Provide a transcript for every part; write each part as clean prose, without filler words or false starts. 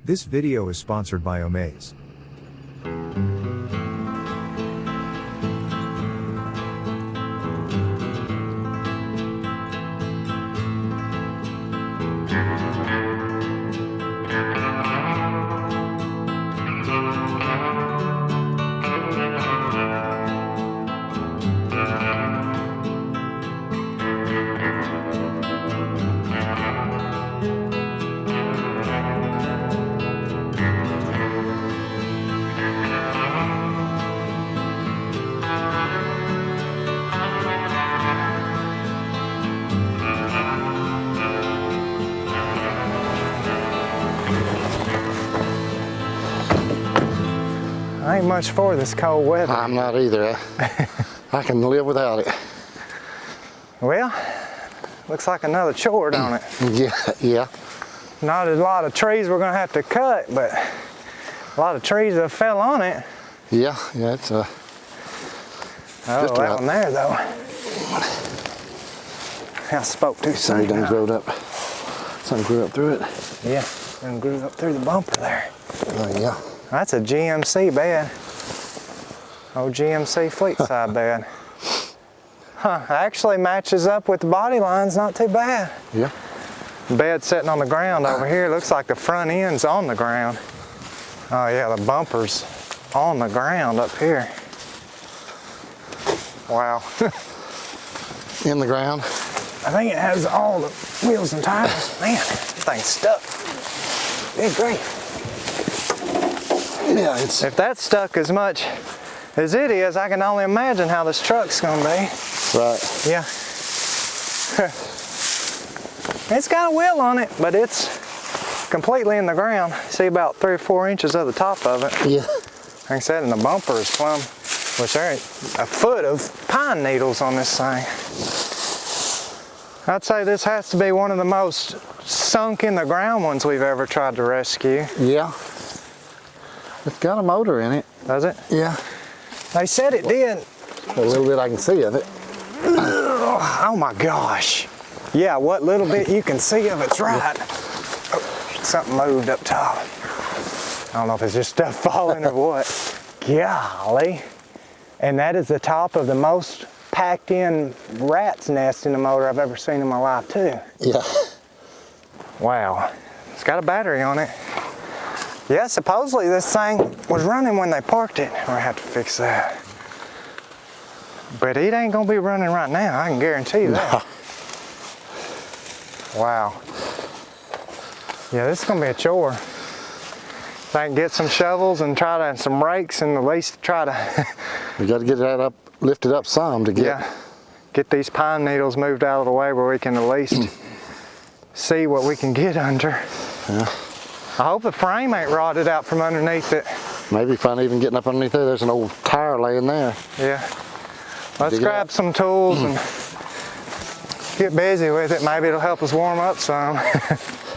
This video is sponsored by Omaze. I ain't much for this cold weather. I'm not either. I can live without it. Well, looks like another chore, don't it? Yeah. Not a lot of trees we're gonna have to cut, but a lot of trees that fell on it. Yeah, it's Oh, just that about. one there though. I spoke too soon. Something done growed up. Something grew up through it. Yeah, and grew up through the bumper there. Oh yeah. That's a GMC bed. Old GMC fleet side bed. Huh, actually matches up with the body lines, not too bad. Yeah. Bed sitting on the ground over here. Looks like the front end's on the ground. Oh yeah, the bumper's on the ground up here. Wow. In the ground. I think it has all the wheels and tires. Man, that thing's stuck. Good grief. Yeah, it's. If that's stuck as much as it is, I can only imagine how this truck's gonna be. Right. Yeah. It's got a wheel on it, but it's completely in the ground. See about 3 or 4 inches of the top of it. Yeah. Like I said, and the bumper is plumb, which there ain't a foot of pine needles on this thing. I'd say this has to be one of the most sunk in the ground ones we've ever tried to rescue. Yeah. It's got a motor in it. Does it? Yeah. They said it did. A little bit I can see of it. Oh my gosh. Yeah, what little bit you can see of it's right. Oh, something moved up top. I don't know if it's just stuff falling or what. Golly. And that is the top of the most packed in rat's nest in the motor I've ever seen in my life too. Yeah. Wow. It's got a battery on it. Yeah, supposedly this thing was running when they parked it. We'll have to fix that. But it ain't gonna be running right now, I can guarantee you that. Wow. Yeah, this is gonna be a chore. If I can get some shovels and some rakes and at least try to We got to get that up, lift it up some to get. Get these pine needles moved out of the way where we can at least see what we can get under. Yeah. I hope the frame ain't rotted out from underneath it. Maybe fun even getting up underneath there. There's an old tire laying there. Yeah. Let's grab some tools and get busy with it. Maybe it'll help us warm up some.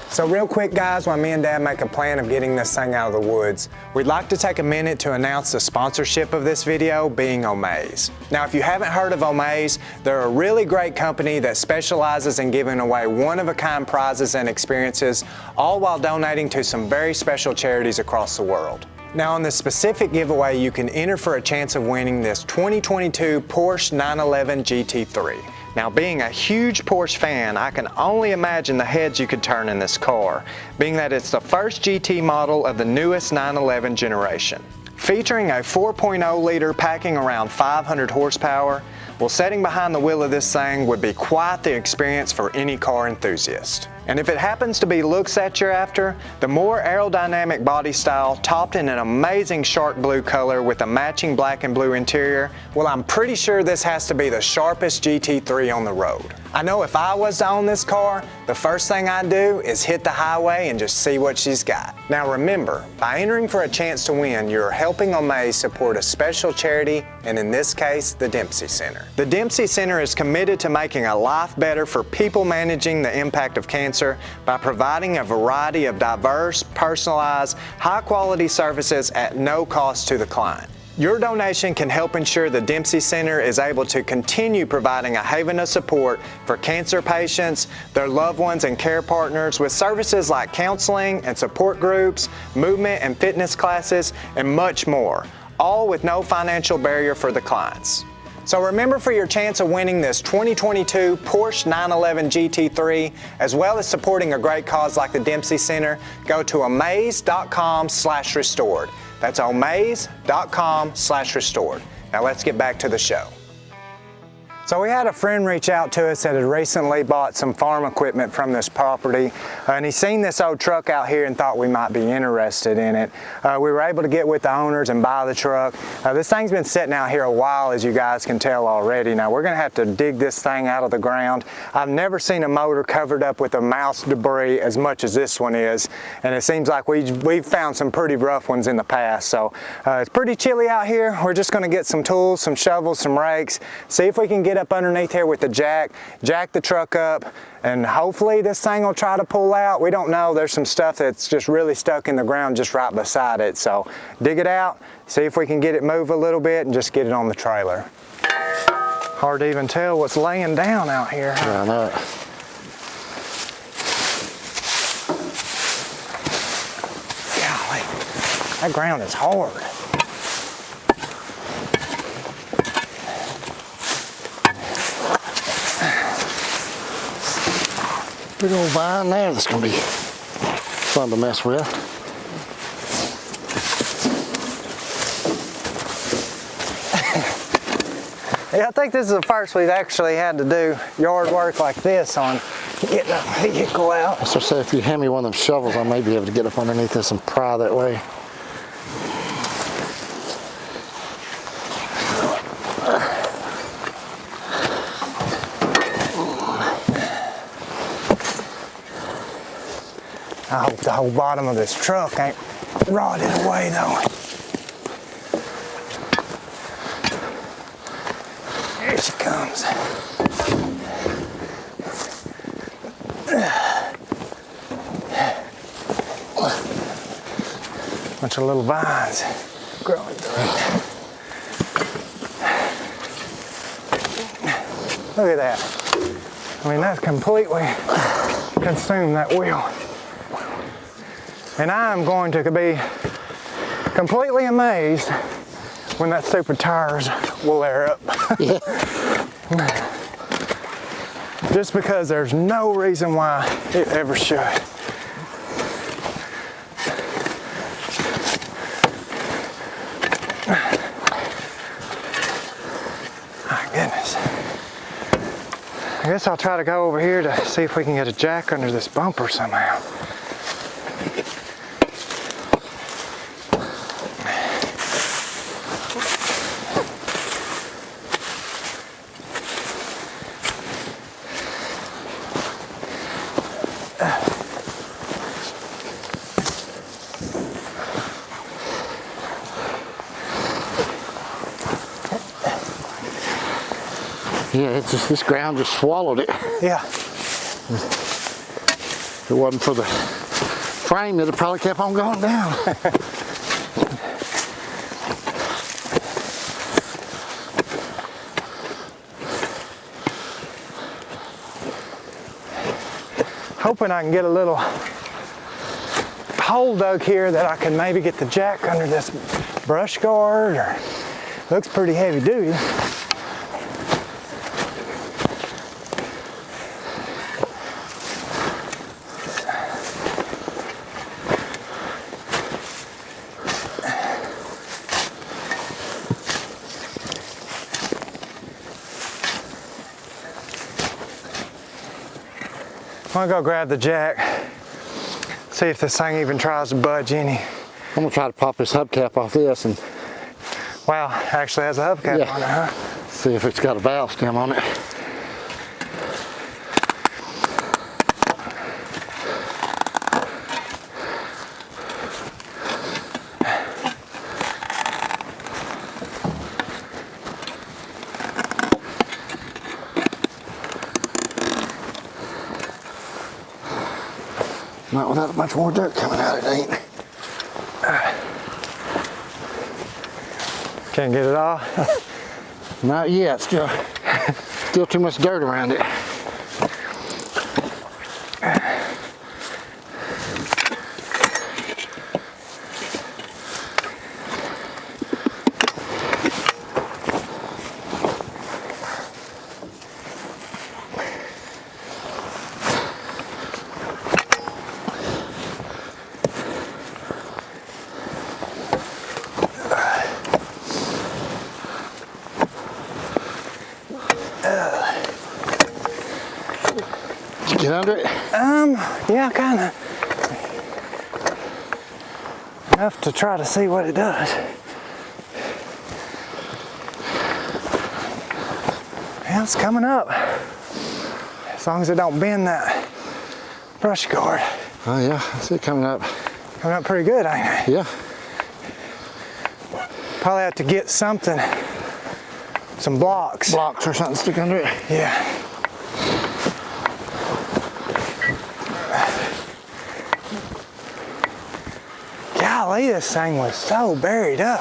So real quick guys, while me and Dad make a plan of getting this thing out of the woods, we'd like to take a minute to announce the sponsorship of this video, being Omaze. Now if you haven't heard of Omaze, they're a really great company that specializes in giving away one-of-a-kind prizes and experiences, all while donating to some very special charities across the world. Now on this specific giveaway, you can enter for a chance of winning this 2022 Porsche 911 GT3. Now being a huge Porsche fan, I can only imagine the heads you could turn in this car, being that it's the first GT model of the newest 911 generation. Featuring a 4.0 liter packing around 500 horsepower, well, sitting behind the wheel of this thing would be quite the experience for any car enthusiast. And if it happens to be looks that you're after, the more aerodynamic body style topped in an amazing shark blue color with a matching black and blue interior, well, I'm pretty sure this has to be the sharpest GT3 on the road. I know if I was to own this car, the first thing I'd do is hit the highway and just see what she's got. Now remember, by entering for a chance to win, you're helping Omaze support a special charity, and in this case, the Dempsey Center. The Dempsey Center is committed to making a life better for people managing the impact of cancer by providing a variety of diverse, personalized, high-quality services at no cost to the client. Your donation can help ensure the Dempsey Center is able to continue providing a haven of support for cancer patients, their loved ones, and care partners with services like counseling and support groups, movement and fitness classes, and much more, all with no financial barrier for the clients. So remember, for your chance of winning this 2022 Porsche 911 GT3, as well as supporting a great cause like the Dempsey Center, go to omaze.com/restored. That's omaze.com/restored. Now let's get back to the show. So we had a friend reach out to us that had recently bought some farm equipment from this property, and he seen this old truck out here and thought we might be interested in it. We were able to get with the owners and buy the truck. This thing's been sitting out here a while, as you guys can tell already. Now we're gonna have to dig this thing out of the ground. I've never seen a motor covered up with a mouse debris as much as this one is, and it seems like we've found some pretty rough ones in the past. So it's pretty chilly out here. We're just gonna get some tools, some shovels, some rakes, see if we can get up underneath here with the jack the truck up, and hopefully this thing will try to pull out. We don't know. There's some stuff that's just really stuck in the ground just right beside it. So dig it out, see if we can get it move a little bit, and just get it on the trailer. Hard to even tell what's laying down out here. Huh? Yeah, I know it. Golly, that ground is hard. Big old vine there that's gonna be fun to mess with. Yeah, I think this is the first we've actually had to do yard work like this on getting a vehicle out. So say if you hand me one of them shovels, I may be able to get up underneath this and pry that way. I hope the whole bottom of this truck ain't rotted away though. Here she comes. Bunch of little vines growing through it. Look at that. I mean, that's completely consumed that wheel. And I'm going to be completely amazed when that stupid tires will air up. Yeah. Just because there's no reason why it ever should. My goodness. I guess I'll try to go over here to see if we can get a jack under this bumper somehow. Yeah, it's just, this ground just swallowed it. Yeah. If it wasn't for the frame, it'd probably kept on going down. Hoping I can get a little hole dug here that I can maybe get the jack under this brush guard, or looks pretty heavy duty. I'm gonna go grab the jack, see if this thing even tries to budge any. I'm gonna try to pop this hubcap off this and... Wow, actually has a hubcap on it, huh? See if it's got a valve stem on it. Not without much more dirt coming out, it ain't. Can't get it all? Not yet, still too much dirt around it. Get under it? Yeah, kind of. Enough to try to see what it does. Yeah, it's coming up. As long as it don't bend that brush guard. Oh yeah, I see it coming up. Coming up pretty good, ain't it? Yeah. Probably have to get something, some blocks. Blocks or something stick under it. Yeah. Golly, this thing was so buried up.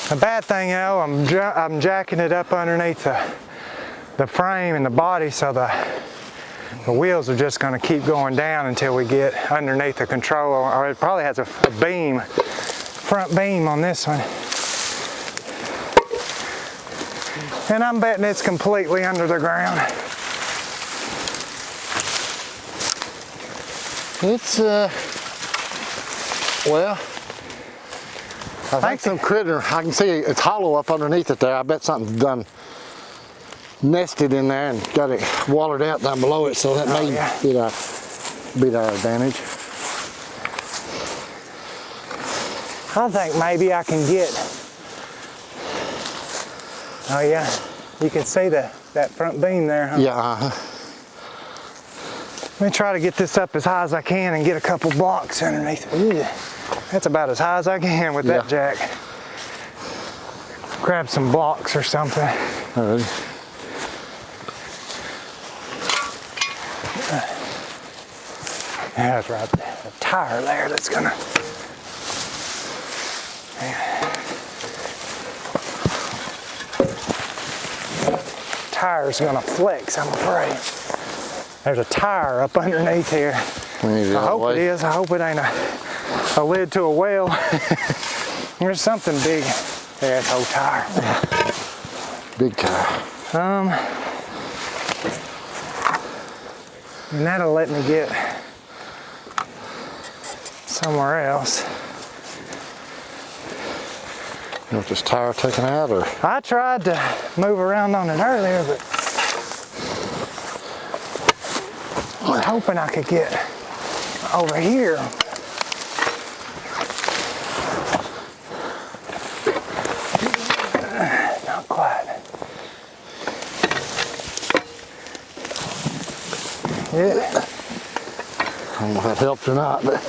The bad thing, you know, I'm jacking it up underneath the frame and the body, so the wheels are just going to keep going down until we get underneath the control. Or it probably has a beam, front beam on this one. And I'm betting it's completely under the ground. It's, well, I think some critter, I can see it's hollow up underneath it there. I bet something's done nested in there and got it watered out down below it, so that may be our advantage. I think maybe I can get, oh yeah, you can see that front beam there, huh? Yeah, Let me try to get this up as high as I can and get a couple blocks underneath. Ooh, that's about as high as I can with that jack. Grab some blocks or something. All right. That's right, a tire there that's gonna. Tire's gonna flex, I'm afraid. There's a tire up underneath here. I hope it is. I hope it ain't a lid to a well. There's something big. Yeah, it's old tire. Big tire. And that'll let me get somewhere else. You want this tire taken out, or? I tried to move around on it earlier, but I was hoping I could get over here. Not quite. Yeah. I don't know if that helped or not, but.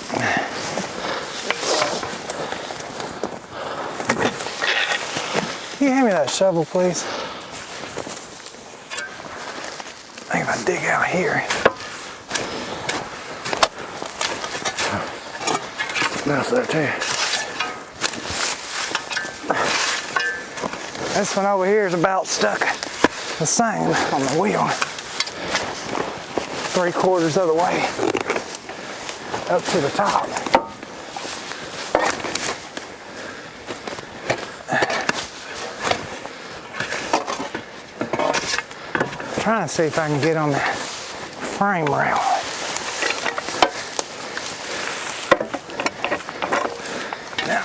Can you hand me that shovel, please? I think if I dig out here. That's there too. This one over here is about stuck the same on the wheel. 3/4 of the way up to the top. Trying to see if I can get on that frame rail. Now,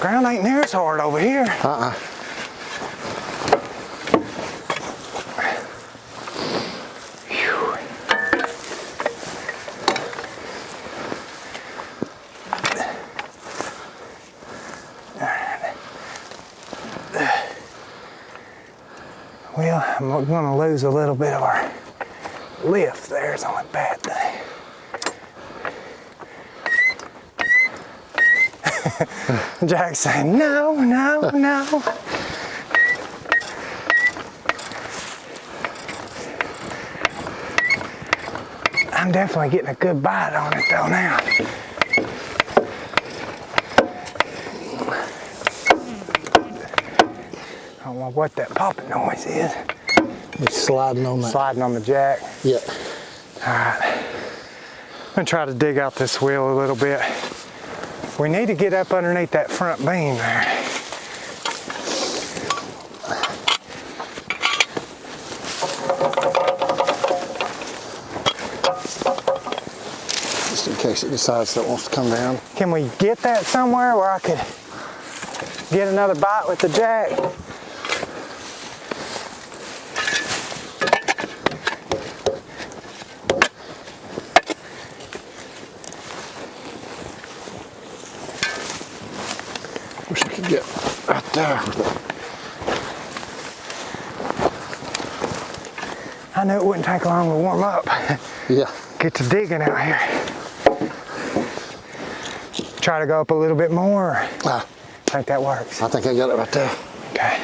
ground ain't near as hard over here. Well, I'm going to lose a little bit of our lift there. It's the only bad thing. Jack's saying, no, no, no. I'm definitely getting a good bite on it though now. I don't know what that popping noise is. It's sliding on that. Sliding on the jack. Yeah. All right. I'm gonna try to dig out this wheel a little bit. We need to get up underneath that front beam there. Just in case it decides that it wants to come down. Can we get that somewhere where I could get another bite with the jack? Wish I could get right there. I knew it wouldn't take long to warm up. Yeah. Get to digging out here. Try to go up a little bit more. I think that works. I think I got it right there. Okay.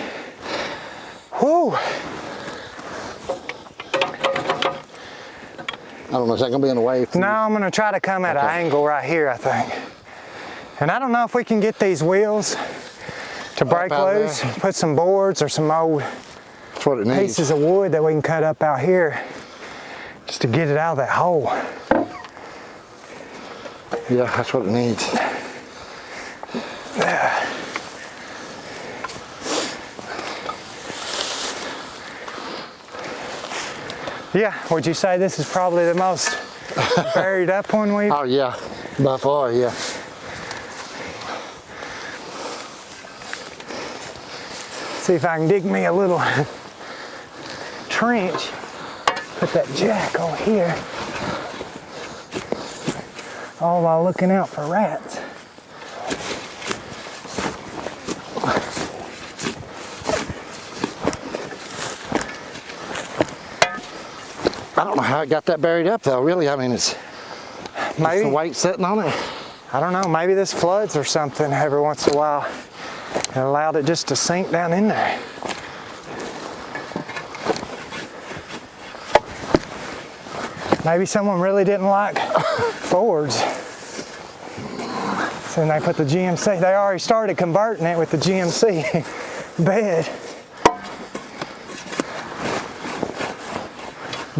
Whew. I don't know, is that gonna be in the way? No, I'm gonna try to come at an angle right here, I think. And I don't know if we can get these wheels to break loose, put some boards or some old That's what it needs. pieces of wood that we can cut up out here just to get it out of that hole. Yeah, that's what it needs. Yeah, would you say this is probably the most buried up one we've? Oh yeah, by far, yeah. See if I can dig me a little trench. Put that jack over here. All while looking out for rats. I don't know how I got that buried up though, really. I mean, it's Maybe, the weight sitting on it. I don't know, maybe this floods or something every once in a while. It allowed it just to sink down in there. Maybe someone really didn't like Fords. So then they put the GMC, they already started converting it with the GMC bed.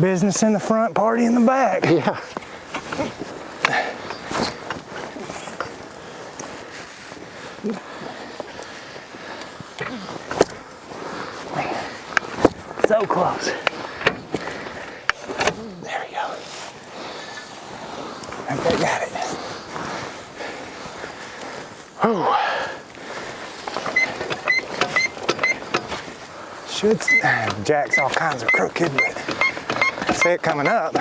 Business in the front, party in the back. Yeah. So close. There we go. I think I got it. Oh. Should, jack's all kinds of crooked, but I see it coming up.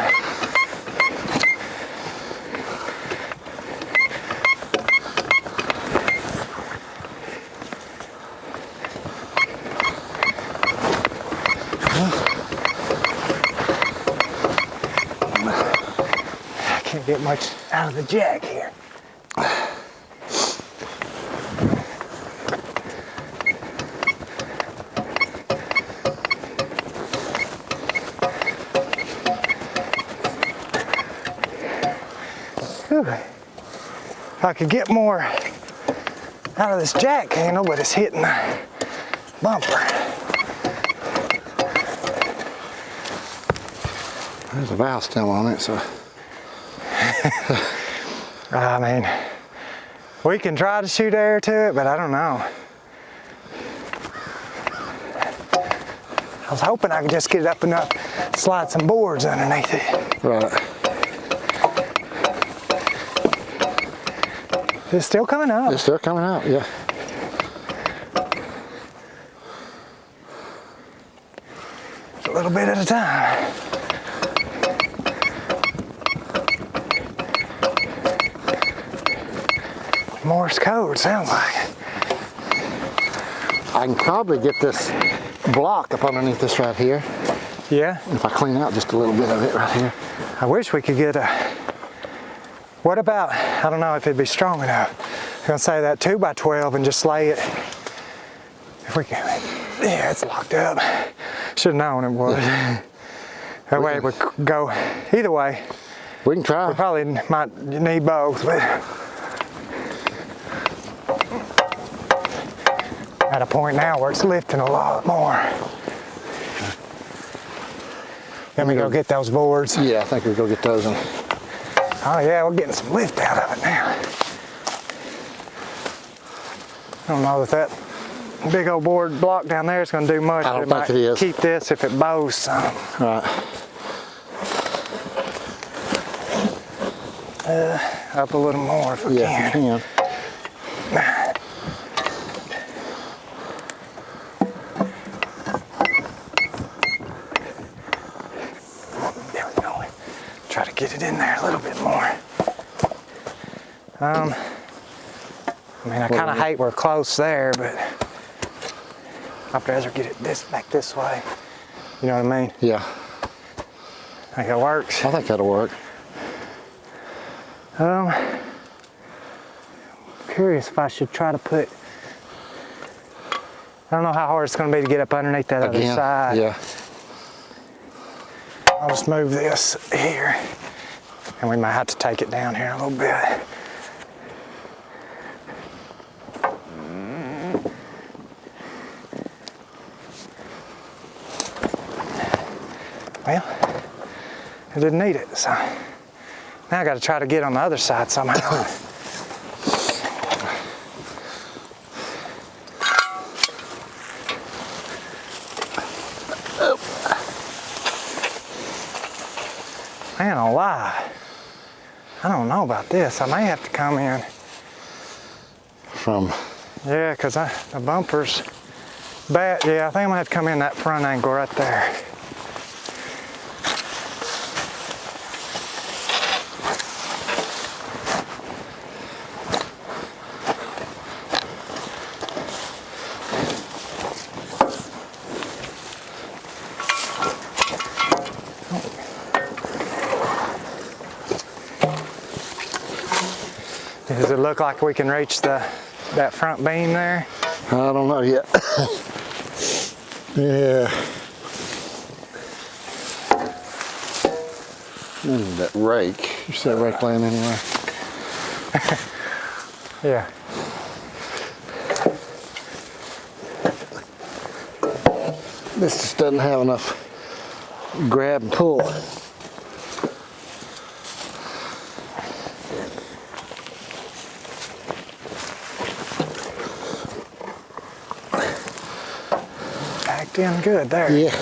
Can't get much out of the jack here. Whew. If I could get more out of this jack handle, but it's hitting the bumper. There's a valve still on it, so. I mean, we can try to shoot air to it, but I don't know. I was hoping I could just get it up enough, slide some boards underneath it. Right. It's still coming up. It's still coming out, yeah. It's a little bit at a time. Morse code, sounds like it. I can probably get this block up underneath this right here. Yeah? If I clean out just a little bit of it right here. I wish we could get a... What about, I don't know if it'd be strong enough, gonna say that 2x12 and just lay it. If we can, yeah, it's locked up. Should have known it was. That way it would go either way. We can try. We probably might need both, but at a point now where it's lifting a lot more. Let me go get those boards. Yeah, I think we'll go get those. Oh yeah, we're getting some lift out of it now. I don't know that big old board block down there is going to do much. I don't think it is. Keep this if it bows some. Right. Up a little more if we Yeah, can. if you can. There we go. Try to get it in there a little bit more. I mean, I kind of hate we're close there, but I'd rather get it back this way. You know what I mean? Yeah, I think it works. I think that'll work. Curious if I should try to put. I don't know how hard it's going to be to get up underneath that other side. Yeah. I'll just move this here, and we might have to take it down here a little bit. Well, I didn't need it, so now I got to try to get on the other side somehow. Man, I'll lie. I don't know about this. I may have to come in. From. Yeah, because the bumper's bad. Yeah, I think I'm gonna have to come in that front angle right there. Does it look like we can reach that front beam there? I don't know yet. Yeah. That rake. You see that rake laying anywhere? Yeah. This just doesn't have enough grab and pull. Backed in good there. Yeah.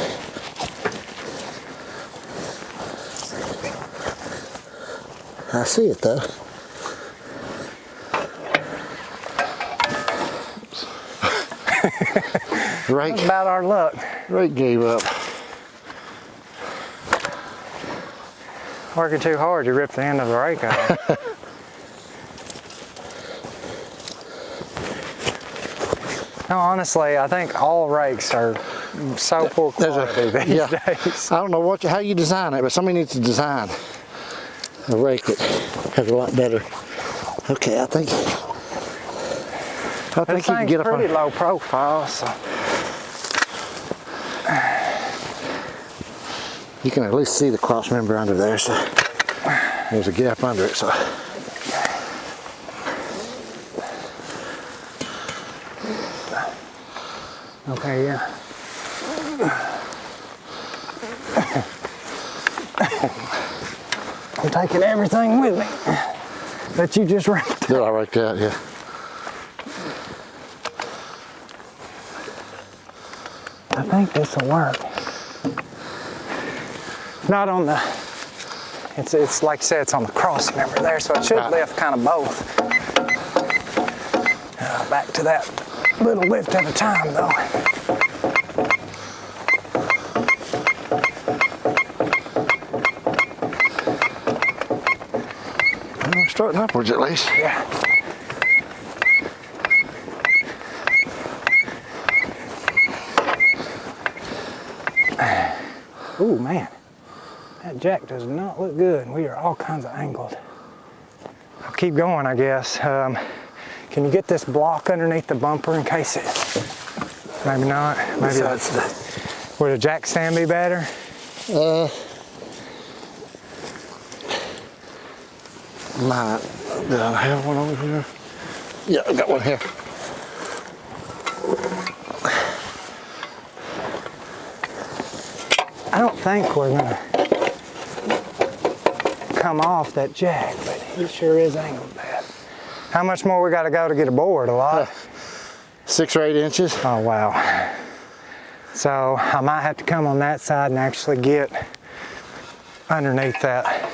I see it though. Rake. That's about our luck. Rake gave up. Working too hard, you ripped the end of the rake out. No, honestly, I think all rakes are so poor quality these days. I don't know how you design it, but somebody needs to design a rake that has a lot better. Okay, I think you can get up on it. Pretty low profile, so. You can at least see the cross member under there, so there's a gap under it. So okay, yeah. I'm taking everything with me that you just raked. did I rake that? Yeah. I think this will work. Not on the, it's like I said, it's on the cross member there, so it should lift kind of both. Back to that little lift at a time though. Well, starting upwards at least. Yeah. Ooh, man. That jack does not look good. We are all kinds of angled. I'll keep going, I guess. Can you get this block underneath the bumper in case it, maybe not, maybe that's, would a jack stand be better? Might. Do I have one over here? Yeah, I got one here. I don't think we're gonna come off that jack, but it sure is angled bad. How much more we gotta go to get aboard? A lot? 6 or 8 inches. Oh, wow. So I might have to come on that side and actually get underneath that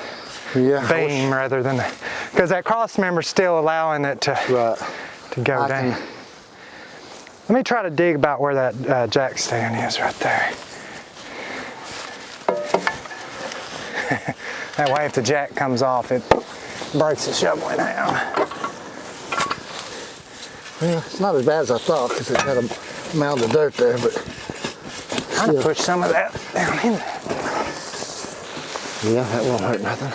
beam rather than, because that cross member's still allowing it to, to go down. Let me try to dig about where that jack stand is right there. That way if the jack comes off, it breaks the shovel down. Yeah, it's not as bad as I thought because it had a mound of dirt there, but Trying to push some of that down in there. Yeah, that won't hurt nothing.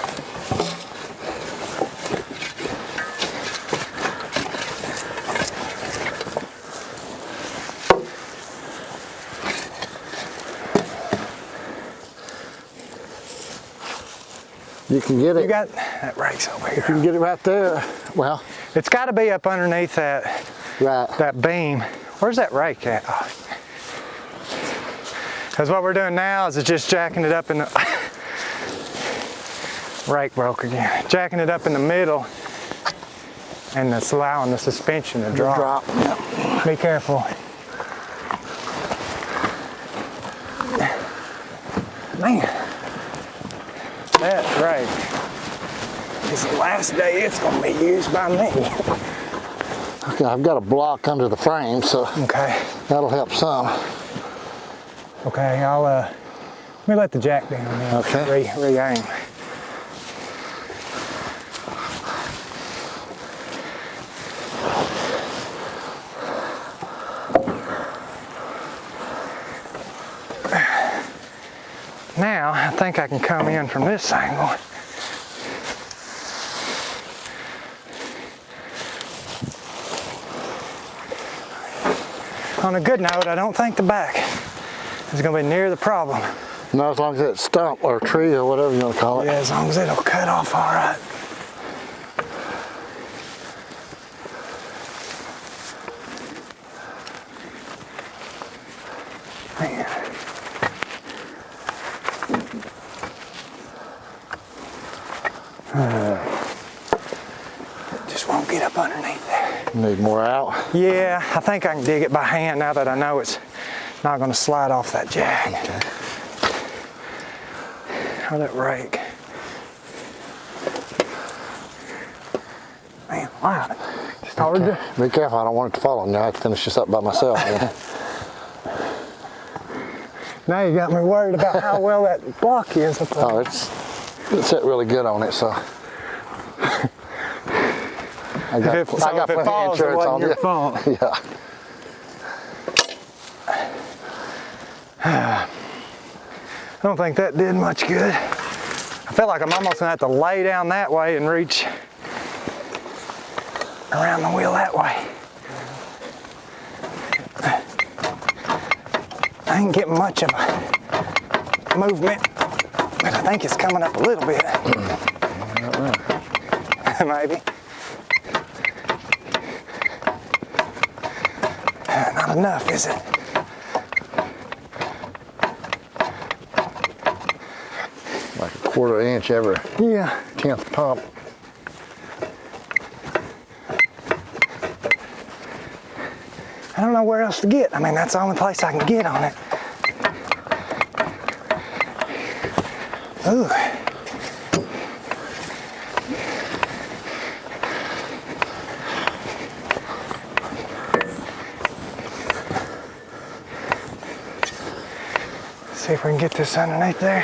You can get it. You got that rake's over here. You can get it right there. Well, it's got to be up underneath that that beam. Where's that rake at? Because what we're doing now is just jacking it up in the rake broke again. Jacking it up in the middle, and it's allowing the suspension to drop. Yep. Be careful. Man, that rake is the last day it's going to be used by me. Okay, I've got a block under the frame, so that'll help some. Okay, I'll let me let the jack down now. Okay. Re-aim. Now, I think I can come in from this angle. On a good note, I don't think the back is going to be near the problem. Not as long as that stump or tree or whatever you want to call it. Yeah, as long as it'll cut off all right. Man. It just won't get up underneath there. Need more out? Yeah, I think I can dig it by hand now that I know it's not going to slide off that jack. Okay. Or that rake. Man, wow. It's hard to... Be careful, I don't want it to fall on you. I have to finish this up by myself. Now you got me worried about how well that block is up there. Oh, it's set really good on it, so. I got if it plenty of falls, it insurance wasn't on your it. fault. Yeah. I don't think that did much good. I feel like I'm almost gonna have to lay down that way and reach around the wheel that way. I ain't getting much of a movement, but I think it's coming up a little bit. Maybe. Not enough, is it? Like a 1/4 inch every 10th pump. I don't know where else to get. I mean, that's the only place I can get on it. Ooh. See if we can get this underneath there.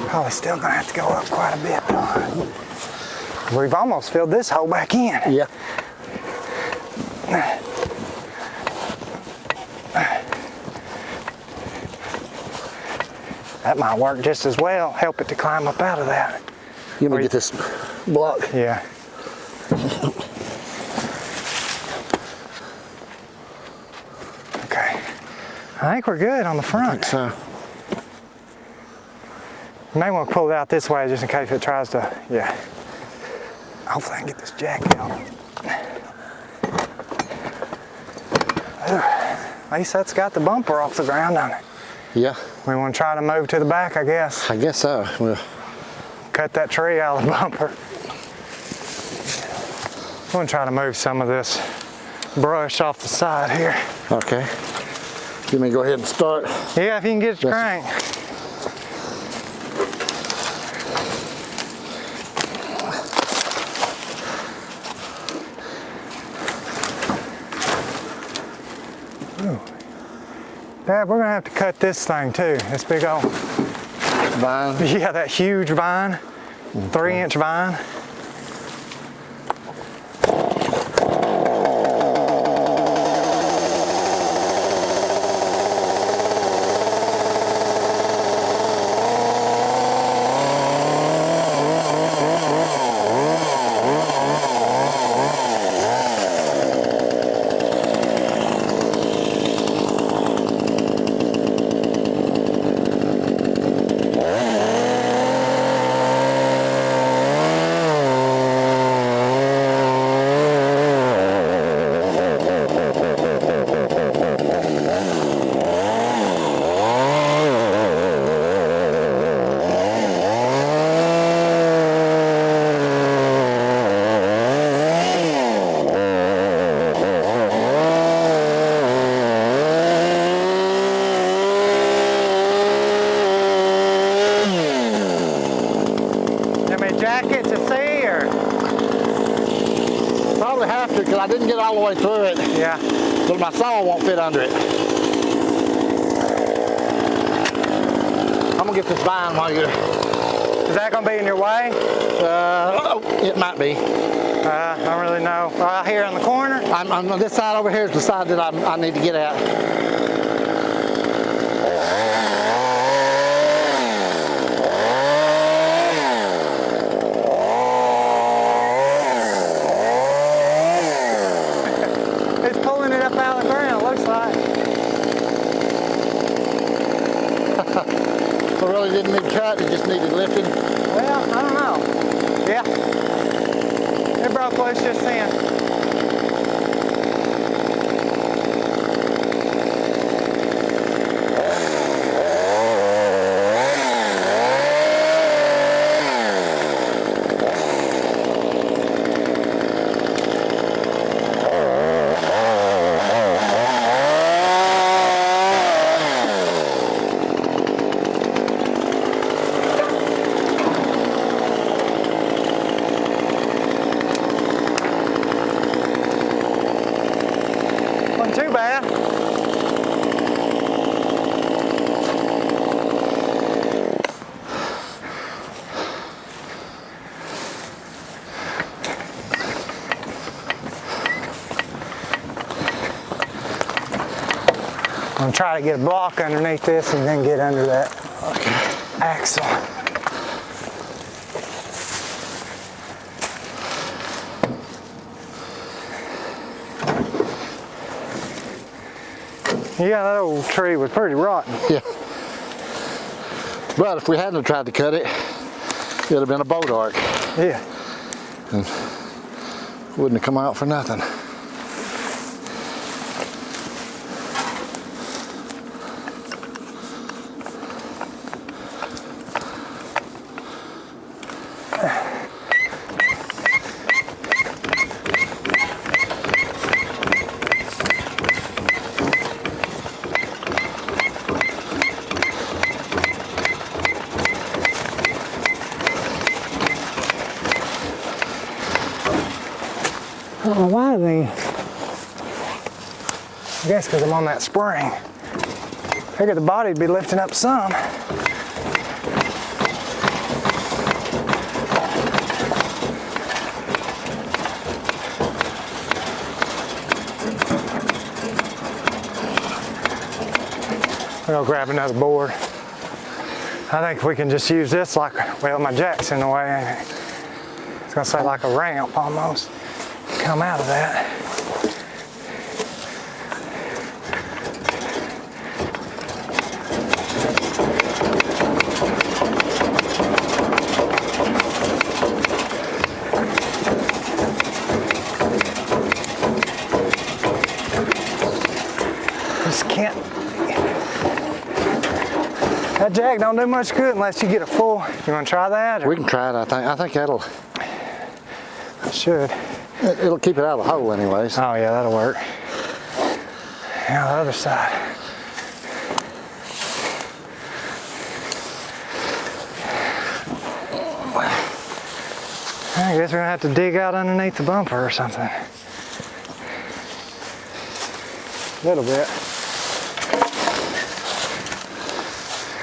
Probably still gonna have to go up quite a bit though. We've almost filled this hole back in. Yeah. That might work just as well. Help it to climb up out of that. You want me to get this block? Yeah. Okay. I think we're good on the front. I think so. You may want to pull it out this way just in case it tries to, yeah. Hopefully I can get this jack out. At least that's got the bumper off the ground on it. Yeah. We want to try to move to the back, I guess. I guess so. We'll Cut that tree out of the bumper. I'm going to try to move some of this brush off the side here. okay. You may go ahead and start. Yeah, if you can get it to crank. Ooh. Dad, we're gonna have to cut this thing too. This big old Vine. yeah, that huge vine, 3-inch vine. Jacket to see, or? Probably have to, because I didn't get all the way through it. Yeah. But my saw won't fit under it. I'm gonna get this vine while you're. Is that gonna be in your way? It might be. I don't really know. Right here on the corner? I'm on this side over here is the side that I need to get at. So really didn't need cut, it just needed lifting? Well, I don't know. Yeah. It broke loose just then. Too bad. I'm gonna try to get a block underneath this and then get under that axle. Yeah, that old tree was pretty rotten. Yeah. But if we hadn't tried to cut it, it'd have been a boat arc. Yeah. And wouldn't have come out for nothing. I don't know why they, I guess because I'm on that spring. Figured the body'd be lifting up some. We'll grab another board. I think we can just use this like, well, my jack's in the way, ain't it? gonna say like a ramp almost. Come out of that. Just can't. That jack don't do much good unless you get a full. You want to try that? Or? We can try it. I think that'll. I should. It'll keep it out of the hole, anyways. Oh yeah, that'll work. Now the other side. I guess we're gonna have to dig out underneath the bumper or something. A little bit.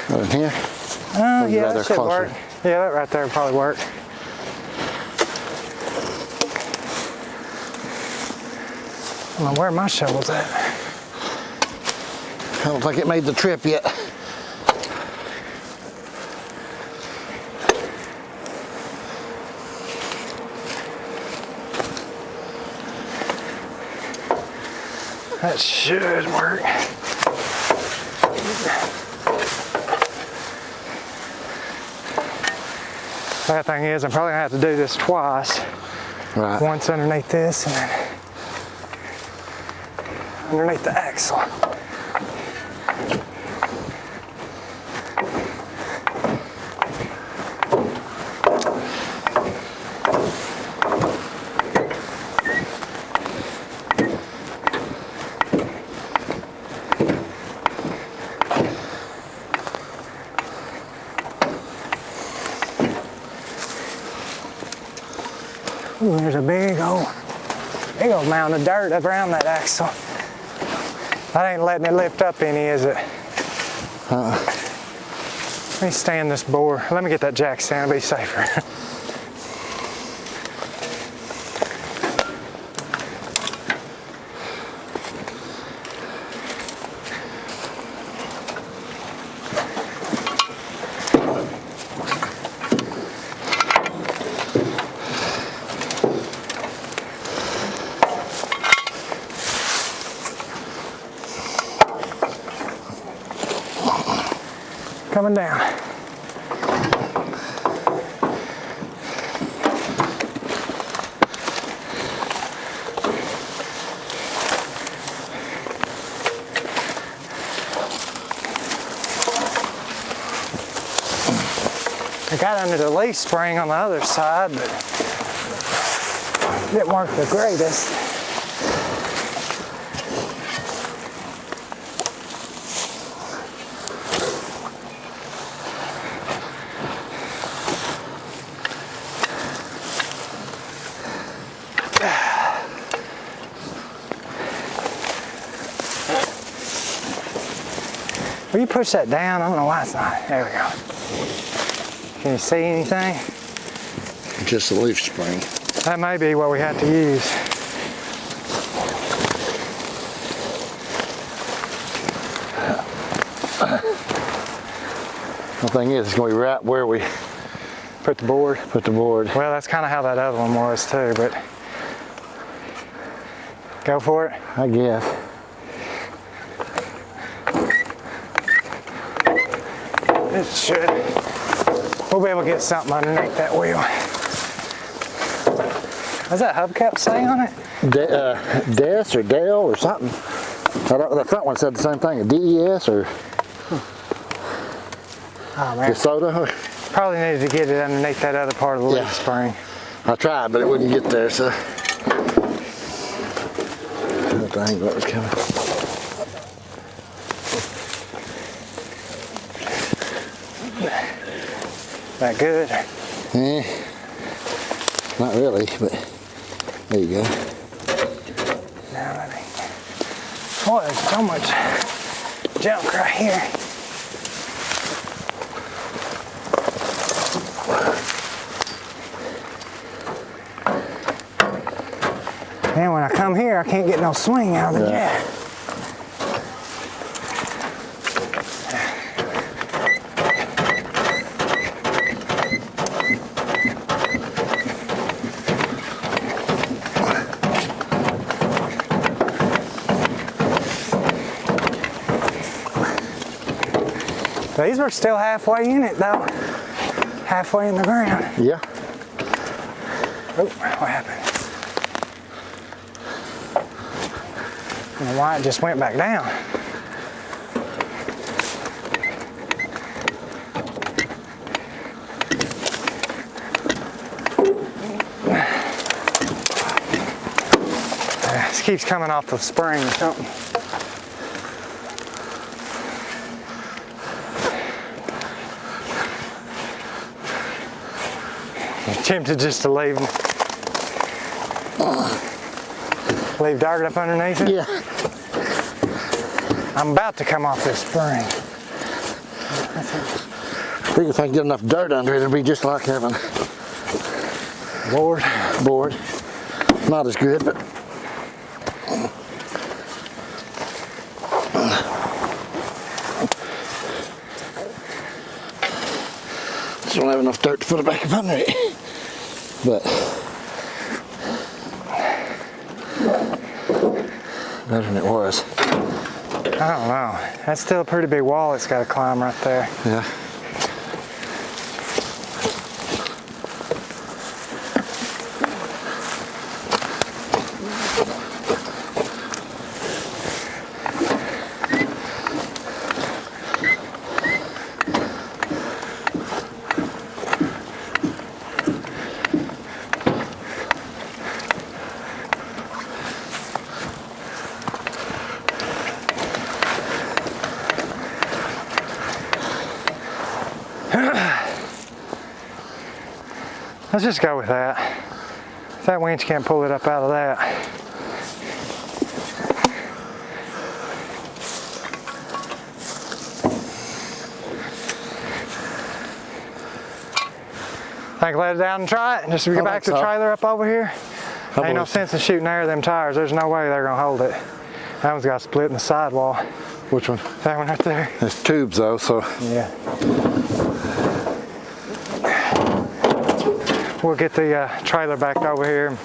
In here? Oh yeah, rather that should closer? work. Yeah, that right there would probably work. I don't know where my shovel's at. I don't think it made the trip yet. That should work. Bad thing is, I'm probably gonna have to do this twice. Right. Once underneath this and then underneath the axle. Ooh, there's a big old mound of dirt around that axle. That ain't letting it lift up any, is it? Let me stand this board. Let me get that jack stand, it'll be safer. Coming down. I got under the leaf spring on the other side, but didn't work the greatest. Will you push that down? I don't know why it's not. There we go. Can you see anything? Just a leaf spring. That may be what we have to use. The thing is, it's going to be right where we Put the board. put the board. Well, that's kind of how that other one was too, but go for it. I guess. It should. We'll be able to get something underneath that wheel. What's that hubcap say on it? Des or Dale or something. The front one said the same thing. A DES or Oh man. DeSoto. Probably needed to get it underneath that other part of the leaf spring. I tried, but it wouldn't get there, so. That thing that was coming. That good? Not really, but there you go. Now let me. Boy, there's so much junk right here. And when I come here, I can't get no swing out of the jack. These were still halfway in it though. Halfway in the ground. Yeah. Oh, what happened? And Wyatt just went back down. This keeps coming off the spring or something. I'm tempted just to leave dirt up underneath it. Yeah. I'm about to come off this spring. I think if I can get enough dirt under it, it'll be just like having board. Not as good, but just don't have enough dirt to put it back up under it. But better than it was. I don't know. That's still a pretty big wall it's got to climb right there. Yeah. Let's just go with that. If that winch can't pull it up out of that. Think let it down and try it, just to get back the trailer up over here. Ain't no sense in shooting air of them tires. There's no way they're gonna hold it. That one's got a split in the sidewall. Which one? That one right there. There's tubes though, so. Yeah. We'll get the trailer back over here and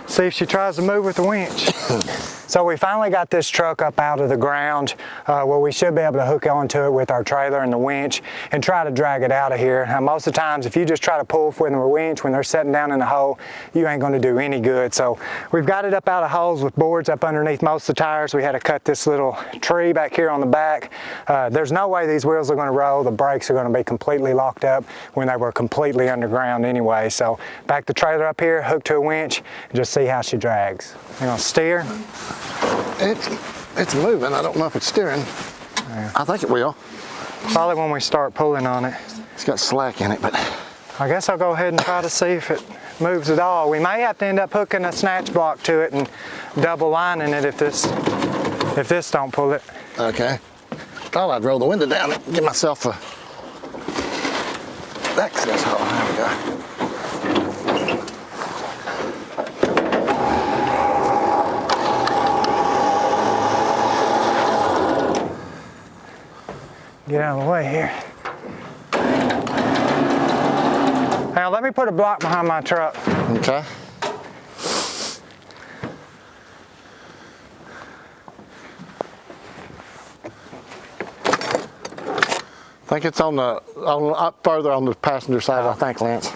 see if she tries to move with the winch. So we finally got this truck up out of the ground where we should be able to hook onto it with our trailer and the winch and try to drag it out of here. Now, most of the times, if you just try to pull with the winch when they're sitting down in the hole, you ain't going to do any good. So we've got it up out of holes with boards up underneath most of the tires. We had to cut this little tree back here on the back. There's no way these wheels are going to roll. The brakes are going to be completely locked up when they were completely underground anyway. So back the trailer up here, hook to a winch, and just see how she drags. You know, steer. It's moving. I don't know if it's steering. Yeah. I think it will. Probably when we start pulling on it. It's got slack in it, but I guess I'll go ahead and try to see if it moves at all. We may have to end up hooking a snatch block to it and double lining it if this don't pull it. Okay. Thought I'd roll the window down and give myself a access hole. There we go. Get out of the way here. Now let me put a block behind my truck. Okay. I think it's on the up further on the passenger side. I think, Lance.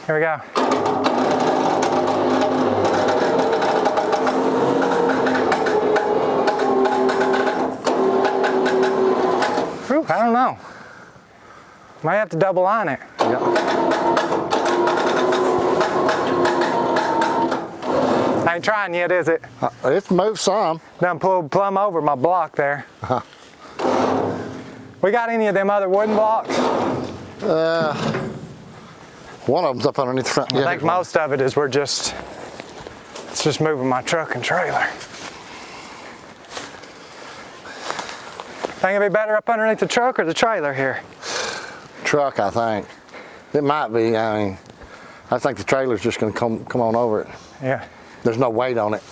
Here we go. Whew, I don't know. Might have to double line it. Yep. Ain't trying yet, is it? It's moved some. Done pulled plumb over my block there. We got any of them other wooden blocks? One of them's up underneath the front. I think most of it is it's just moving my truck and trailer. Think it'd be better up underneath the truck or the trailer here? Truck, I think. It might be. I mean, I think the trailer's just going to come on over it. Yeah. There's no weight on it.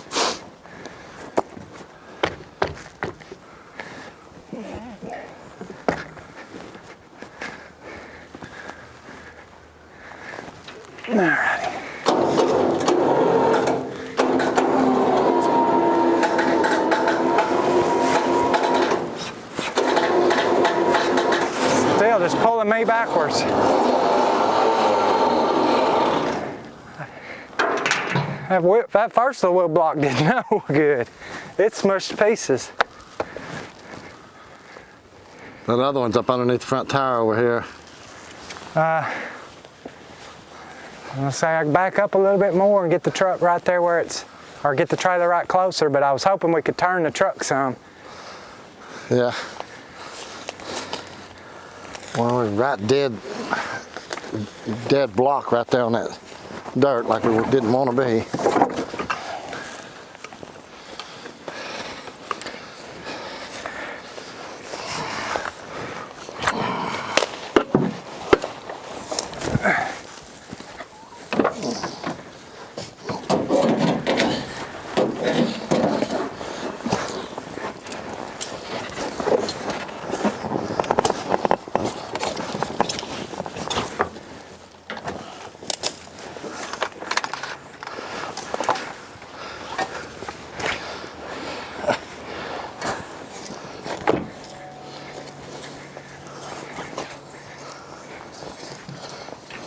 Alrighty. Still just pulling me backwards. That first little wheel block did no good. It smushed to pieces. That other one's up underneath the front tire over here. I'm gonna say I can back up a little bit more and get the truck right there where it's, or get the trailer right closer, but I was hoping we could turn the truck some. Yeah. Well, we're right dead block right there on that dirt like we didn't want to be.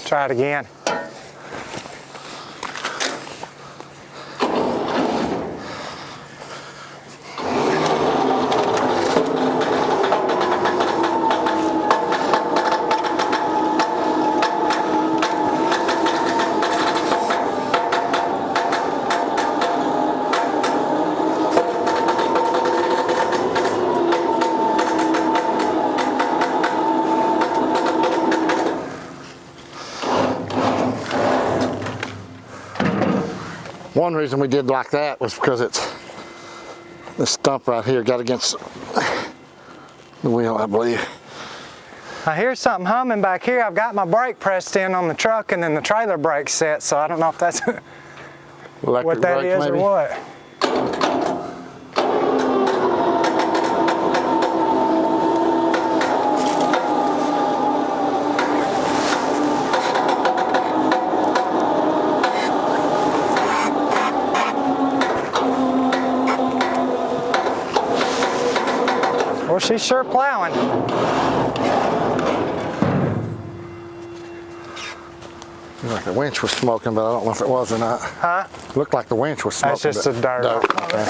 Try it again. One reason we did like that was because it's the stump right here got against the wheel, I believe. I hear something humming back here. I've got my brake pressed in on the truck and then the trailer brake set, so I don't know if that's what that is or what. Well, she's sure plowing. Looked like the winch was smoking, but I don't know if it was or not. Huh? Looked like the winch was smoking. That's just the dirt. Okay.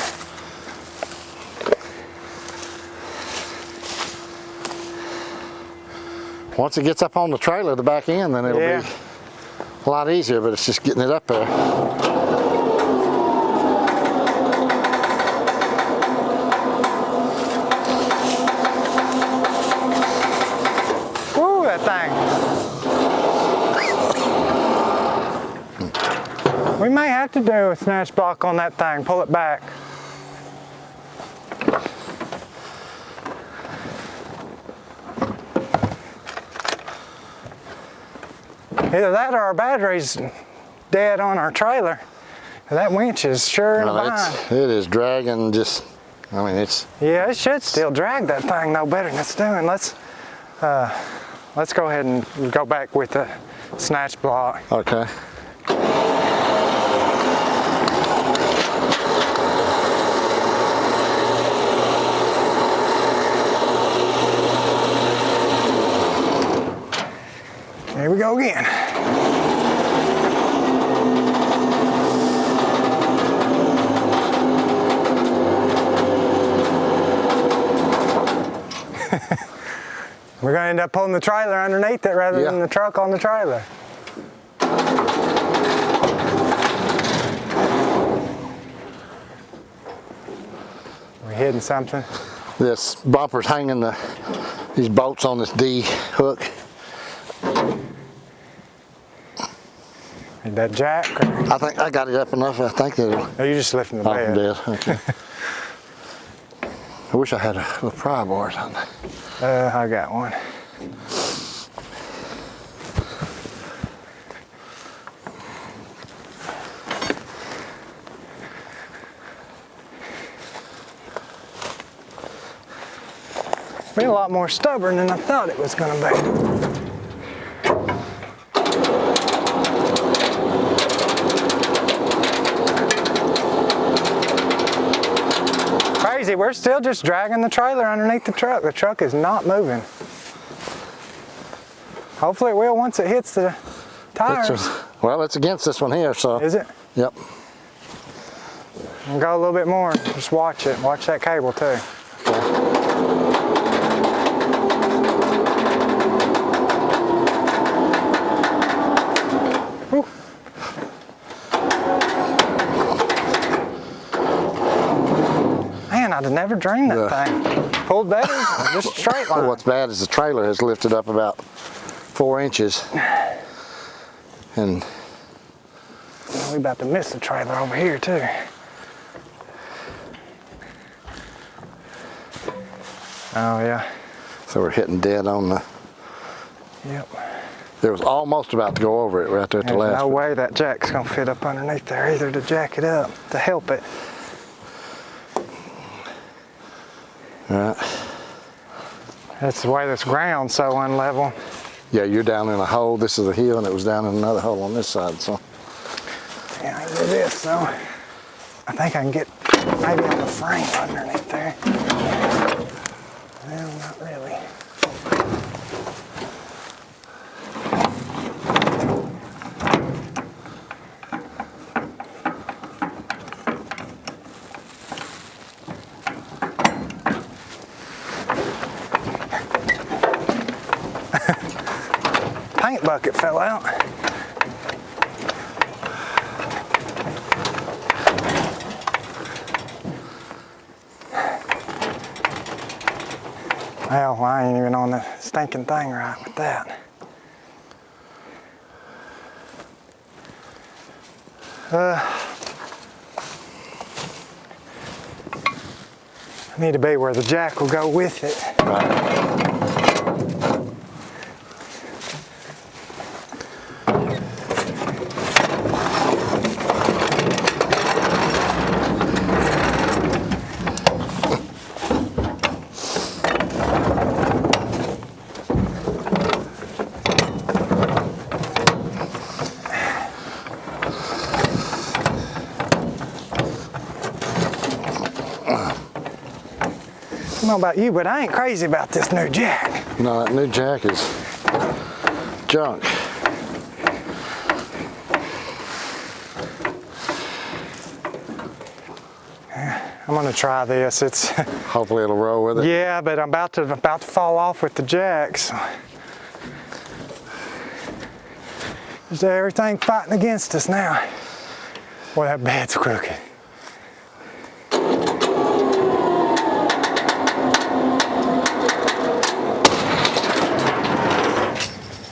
Once it gets up on the trailer, the back end, then it'll be a lot easier, but it's just getting it up there. Woo, that thing. We may have to do a snatch block on that thing, pull it back. Either that or our battery's dead on our trailer. That winch is sure in a bind. It is dragging just, I mean, it's... Yeah, it should still drag that thing no better than it's doing. Let's go ahead and go back with the snatch block. Okay. Here we go again. We're going to end up pulling the trailer underneath it rather than the truck on the trailer. We're hitting something. This bumper's hanging these bolts on this D hook. Is that jack? Or? I think I got it up enough. I think it'll... Oh, you're just lifting the bed. I'm dead. Okay. I wish I had a little pry bar or something. I got one. Be a lot more stubborn than I thought it was going to be. crazy. We're still just dragging the trailer underneath the truck. The truck is not moving. Hopefully it will once it hits the tires. Well, it's against this one here, so. Is it? Yep. We'll go a little bit more. Just watch it. Watch that cable too. Woo. Man, I'd have never dreamed that thing. Pulled better, just a straight line. What's bad is the trailer has lifted up about 4 inches. And we about to miss the trailer over here too. Oh yeah. So we're hitting dead on the. Yep. It was almost about to go over it right there at the There's last. no way that jack's gonna fit up underneath there either to jack it up, to help it. Right. That's the way this ground's so unlevel. Yeah, you're down in a hole. This is a hill, and it was down in another hole on this side. So. Yeah, I can do this though. I think I can get maybe on the frame underneath there. Well, not really. Paint bucket fell out. Well, I ain't even on the stinking thing right with that. I need to be where the jack will go with it. Right. I don't know about you, but I ain't crazy about this new jack. No, that new jack is junk. I'm gonna try this. It's Hopefully it'll roll with it. yeah, but I'm about to fall off with the jacks. Is everything fighting against us now? Boy, that bed's crooked.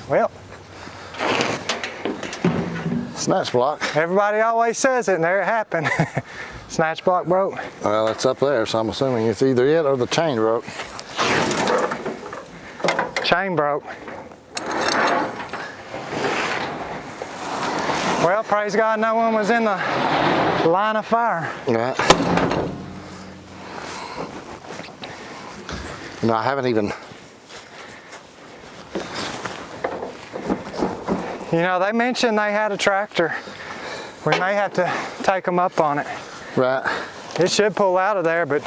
Well, Snatch block. everybody always says it, and there it happened. Snatch block broke. Well, it's up there, so I'm assuming it's either it or the chain broke. Chain broke. Well, praise God, no one was in the line of fire. Right. No, I haven't even. You know, they mentioned they had a tractor. We may have to take them up on it. Right. It should pull out of there, but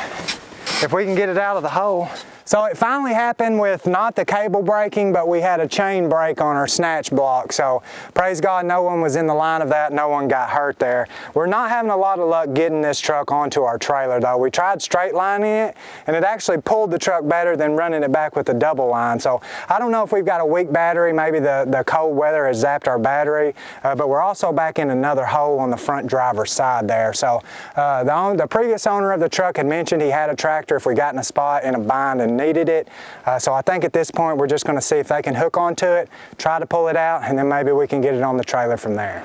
if we can get it out of the hole. So it finally happened with not the cable breaking, but we had a chain break on our snatch block. So praise God, no one was in the line of that. No one got hurt there. We're not having a lot of luck getting this truck onto our trailer though. We tried straight lining it and it actually pulled the truck better than running it back with a double line. So I don't know if we've got a weak battery. Maybe the cold weather has zapped our battery, but we're also back in another hole on the front driver's side there. So the previous owner of the truck had mentioned he had a tractor if we got in a spot in a bind and needed it. So I think at this point we're just going to see if they can hook onto it, try to pull it out, and then maybe we can get it on the trailer from there.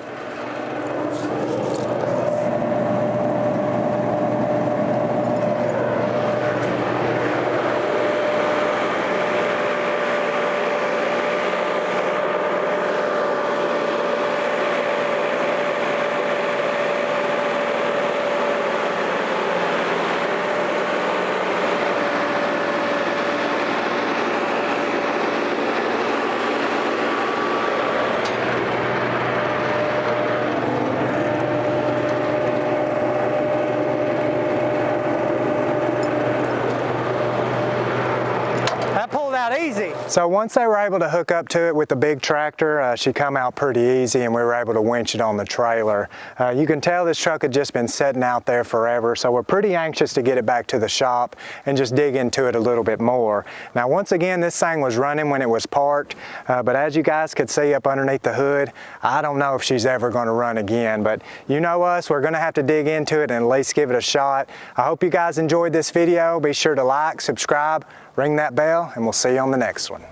So once they were able to hook up to it with the big tractor, she come out pretty easy and we were able to winch it on the trailer. You can tell this truck had just been sitting out there forever, so we're pretty anxious to get it back to the shop and just dig into it a little bit more. Now once again, this thing was running when it was parked, but as you guys could see up underneath the hood, I don't know if she's ever going to run again, but you know us, we're going to have to dig into it and at least give it a shot. I hope you guys enjoyed this video. Be sure to like, subscribe, ring that bell, and we'll see you on the next one.